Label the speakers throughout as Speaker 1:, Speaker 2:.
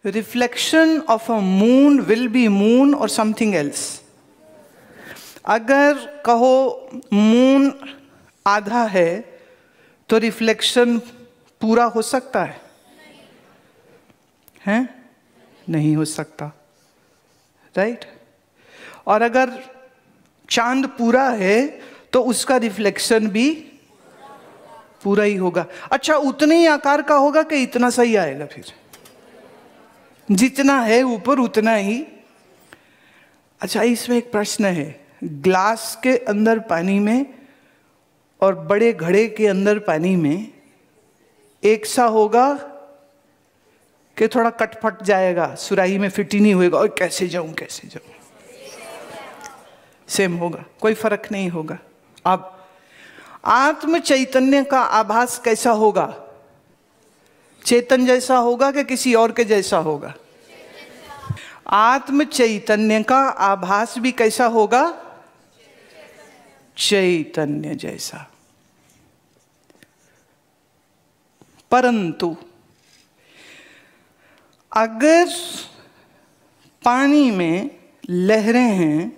Speaker 1: Reflection of a moon will be moon और something else. अगर कहो मून आधा है तो रिफ्लेक्शन पूरा हो सकता है? हैं? नहीं हो सकता, राइट? और अगर चांद पूरा है तो उसका रिफ्लेक्शन भी पूरा ही होगा। अच्छा, उतने ही आकार का होगा कि इतना सही आएगा? फिर जितना है ऊपर उतना ही। अच्छा, इसमें एक प्रश्न है, ग्लास के अंदर पानी में और बड़े घड़े के अंदर पानी में एक सा होगा कि थोड़ा कटफट जाएगा, सुराही में फिट ही नहीं होएगा, और कैसे जाऊं कैसे जाऊं? सेम होगा, कोई फर्क नहीं होगा। अब आत्म चैतन्य का आभास कैसा होगा? चेतन जैसा होगा कि किसी और के जैसा होगा? आत्म चैतन्य का आभास भी कैसा होगा? चैतन्य जैसा। परंतु अगर पानी में लहरें हैं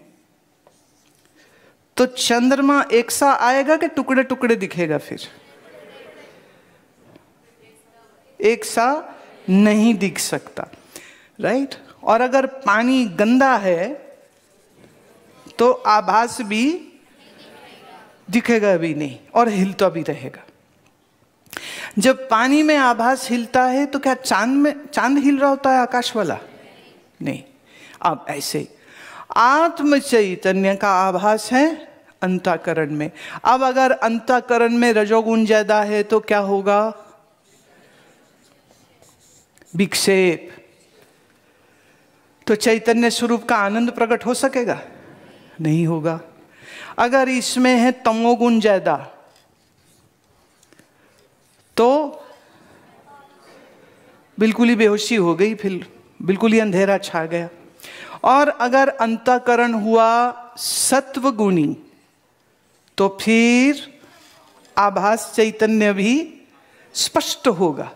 Speaker 1: तो चंद्रमा एक सा आएगा कि टुकड़े टुकड़े दिखेगा? फिर एक सा नहीं दिख सकता, राइट? और अगर पानी गंदा है तो आभास भी दिखेगा भी नहीं और हिलता भी रहेगा। जब पानी में आभास हिलता है तो क्या चांद हिल रहा होता है आकाश वाला? नहीं। अब ऐसे आत्म चैतन्य का आभास है अंतःकरण में। अब अगर अंतःकरण में रजोगुण ज्यादा है तो क्या होगा? विक्षेप। तो चैतन्य स्वरूप का आनंद प्रकट हो सकेगा? नहीं होगा। अगर इसमें है तमोगुण ज्यादा तो बिल्कुल ही बेहोशी हो गई, फिर बिल्कुल ही अंधेरा छा गया। और अगर अंतःकरण हुआ सत्व गुणी तो फिर आभास चैतन्य भी स्पष्ट होगा।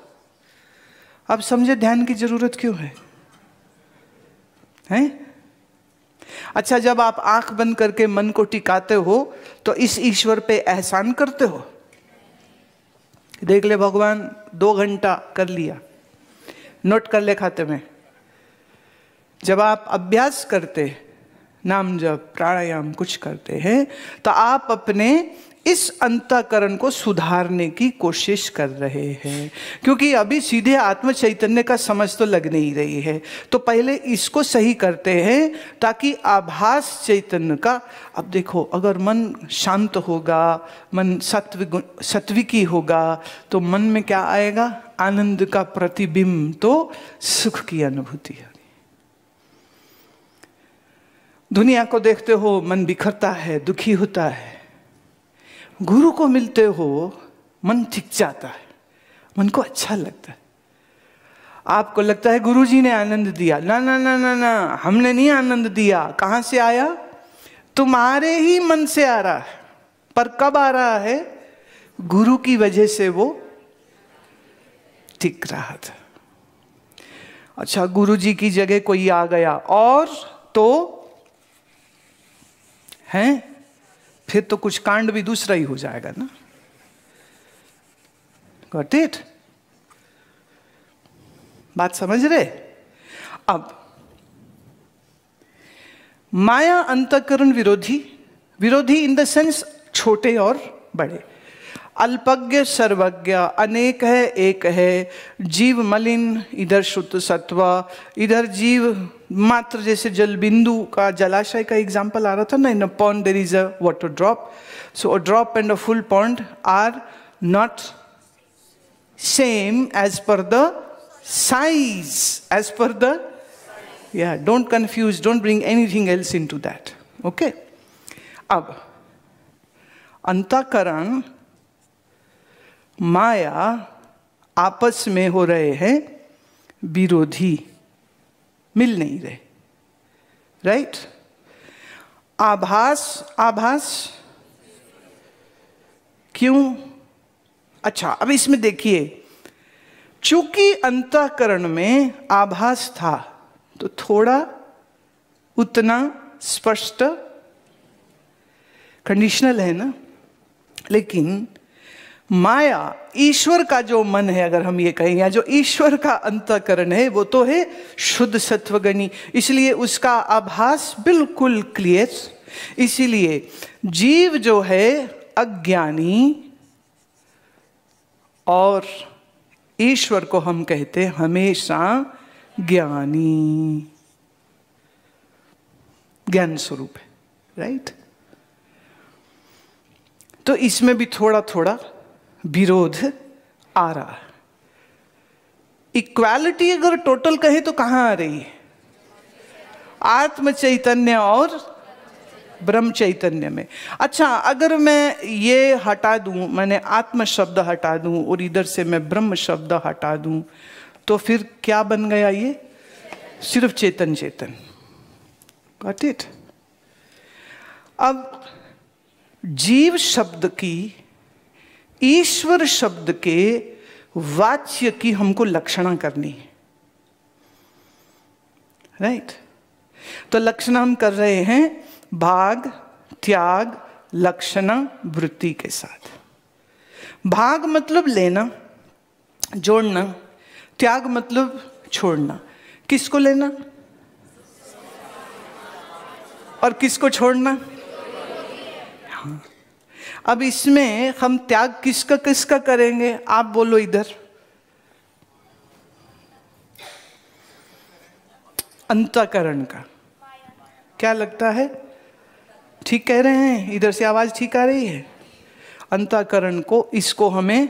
Speaker 1: अब समझे ध्यान की जरूरत क्यों है? हैं? अच्छा, जब आप आंख बंद करके मन को टिकाते हो तो इस ईश्वर पे एहसान करते हो? देख ले भगवान 2 घंटा कर लिया, नोट कर ले खाते में। जब आप अभ्यास करते, नाम जप प्राणायाम कुछ करते हैं तो आप अपने इस अंतःकरण को सुधारने की कोशिश कर रहे हैं, क्योंकि अभी सीधे आत्म चैतन्य का समझ तो लग नहीं रही है। तो पहले इसको सही करते हैं ताकि आभास चैतन्य का। अब देखो, अगर मन शांत होगा, मन सत्विकी होगा तो मन में क्या आएगा? आनंद का प्रतिबिंब, तो सुख की अनुभूति है। दुनिया को देखते हो मन बिखरता है, दुखी होता है। गुरु को मिलते हो मन ठीक जाता है, मन को अच्छा लगता है। आपको लगता है गुरुजी ने आनंद दिया। ना ना ना ना ना, हमने नहीं आनंद दिया। कहां से आया? तुम्हारे ही मन से आ रहा है। पर कब आ रहा है? गुरु की वजह से वो टिक रहा था। अच्छा, गुरुजी की जगह कोई आ गया और तो हैं, फिर तो कुछ कांड भी दूसरा ही हो जाएगा ना। Got it? बात समझ रहे? अब माया अंतःकरण विरोधी इन द सेंस छोटे और बड़े। अल्पज्ञ सर्वज्ञ, अनेक है एक है। जीव मलिन, इधर शुद्ध सत्व, इधर जीव मात्र। जैसे जल बिंदु का, जलाशय का एग्जाम्पल आ रहा था ना, in a pond there is a water drop. So a drop and a full pond are not same as per the size, as per the, yeah, don't confuse, don't bring anything else into that, okay? अब अंतःकरण माया आपस में हो रहे हैं विरोधी, मिल नहीं रहे, राइट? आभास क्यों? अच्छा, अब इसमें देखिए, चूंकि अंतःकरण में आभास था तो थोड़ा उतना स्पष्ट, कंडीशनल है ना। लेकिन माया, ईश्वर का जो मन है, अगर हम ये कहें, या जो ईश्वर का अंतःकरण है, वो तो है शुद्ध सत्वगनी, इसलिए उसका आभास बिल्कुल क्लियर। इसीलिए जीव जो है अज्ञानी और ईश्वर को हम कहते हैं हमेशा ज्ञानी, ज्ञान स्वरूप है, राइट। तो इसमें भी थोड़ा थोड़ा विरोध आ रहा है। इक्वालिटी अगर टोटल कहे तो कहां आ रही है? आत्म चैतन्य और ब्रह्म चैतन्य में। अच्छा, अगर मैं ये हटा दूं, मैंने आत्म शब्द हटा दूं और इधर से मैं ब्रह्म शब्द हटा दूं, तो फिर क्या बन गया? ये सिर्फ चेतन चेतन। Got it? अब जीव शब्द की, ईश्वर शब्द के वाच्य की हमको लक्षणा करनी है, राइट। तो लक्षणा हम कर रहे हैं भाग, त्याग, लक्षणा, वृत्ति के साथ। भाग मतलब लेना, जोड़ना। त्याग मतलब छोड़ना। किसको लेना और किसको छोड़ना? हाँ। अब इसमें हम त्याग किसका किसका करेंगे? आप बोलो इधर। अंतःकरण का। क्या लगता है? ठीक कह रहे हैं? इधर से आवाज ठीक आ रही है? अंतःकरण को, इसको हमें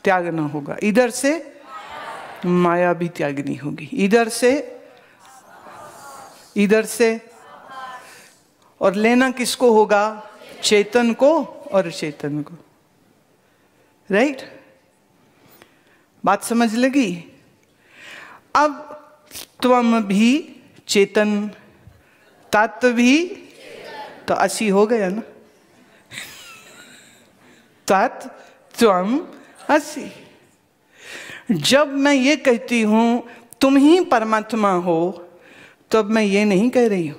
Speaker 1: त्यागना होगा। इधर से माया भी त्यागनी होगी, इधर से और लेना किसको होगा? चेतन को और चेतन को, राइट। बात समझ लगी? अब त्वम भी चेतन, तत् भी, तो 80 हो गया ना। तत् त्वम 80। जब मैं ये कहती हूं तुम ही परमात्मा हो, तब मैं ये नहीं कह रही हूं,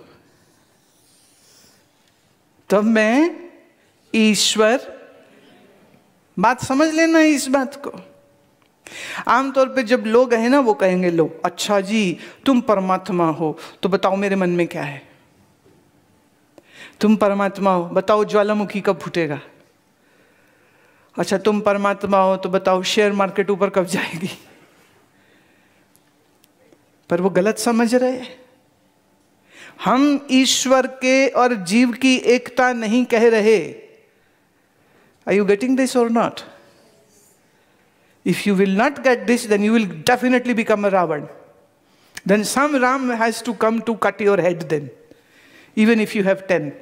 Speaker 1: तब मैं ईश्वर। बात समझ लेना इस बात को। आमतौर पे जब लोग हैं ना, वो कहेंगे, लो अच्छा जी तुम परमात्मा हो तो बताओ मेरे मन में क्या है? तुम परमात्मा हो, बताओ ज्वालामुखी कब फूटेगा? अच्छा तुम परमात्मा हो तो बताओ शेयर मार्केट ऊपर कब जाएगी? पर वो गलत समझ रहे हैं। हम ईश्वर के और जीव की एकता नहीं कह रहे। Are you getting this or not? If you will not get this, then you will definitely become a Ravan. Then some Ram has to come to cut your head then, even if you have 10.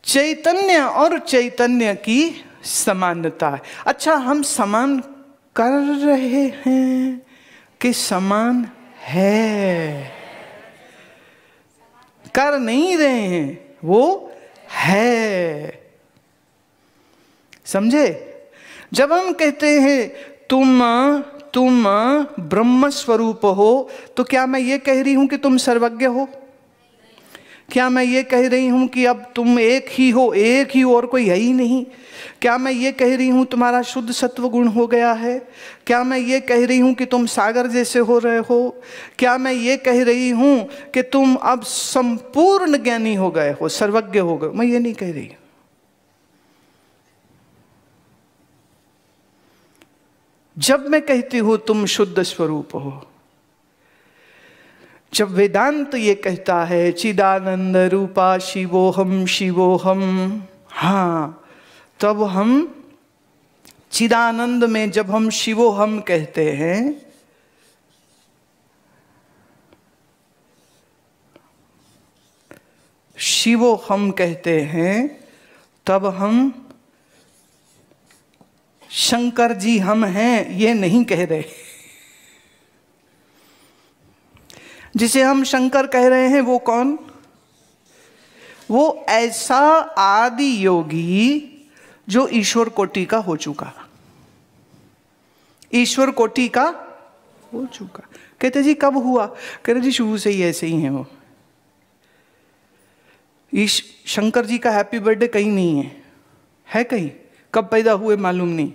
Speaker 1: चैतन्य और चैतन्य की समानता है। अच्छा, हम समान कर रहे हैं कि समान है? कर नहीं रहे हैं, वो है। समझे? जब हम कहते हैं तुम ब्रह्म स्वरूप हो, तो क्या मैं ये कह रही हूं कि तुम सर्वज्ञ हो? क्या मैं ये कह रही हूं कि अब तुम एक ही हो, एक ही और कोई है ही नहीं? क्या मैं ये कह रही हूं तुम्हारा शुद्ध सत्व गुण हो गया है? क्या मैं ये कह रही हूं कि तुम सागर जैसे हो रहे हो? क्या मैं ये कह रही हूं कि तुम अब संपूर्ण ज्ञानी हो गए हो, सर्वज्ञ हो गए? मैं ये नहीं कह रही। जब मैं कहती हूं तुम शुद्ध स्वरूप हो, जब वेदांत ये कहता है चिदानंद रूपा शिवोहम शिवोहम, हाँ, तब हम चिदानंद में जब हम शिवोहम कहते हैं, शिवोहम कहते हैं, तब हम शंकर जी हम हैं ये नहीं कह रहे। जिसे हम शंकर कह रहे हैं वो कौन? वो ऐसा आदि योगी जो ईश्वर कोटि का हो चुका। ईश्वर कोटि का हो चुका। कहते जी कब हुआ? कहते जी शुरू से ही ऐसे ही है वो। शंकर जी का हैप्पी बर्थडे कहीं नहीं है कहीं? कब पैदा हुए मालूम नहीं।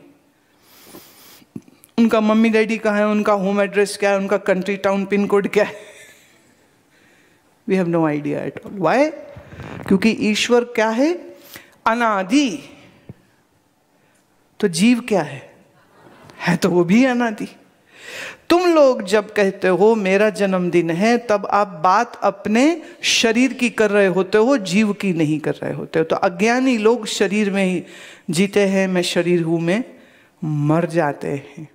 Speaker 1: उनका मम्मी डैडी कहाँ है, उनका होम एड्रेस क्या है, उनका कंट्री टाउन पिन कोड क्या है, we have no idea at all. Why? क्योंकि ईश्वर क्या है? अनादि। तो जीव क्या है तो वो भी अनादि। तुम लोग जब कहते हो मेरा जन्मदिन है, तब आप बात अपने शरीर की कर रहे होते हो, जीव की नहीं कर रहे होते हो। तो अज्ञानी लोग शरीर में ही जीते हैं, मैं शरीर हूं में मर जाते हैं।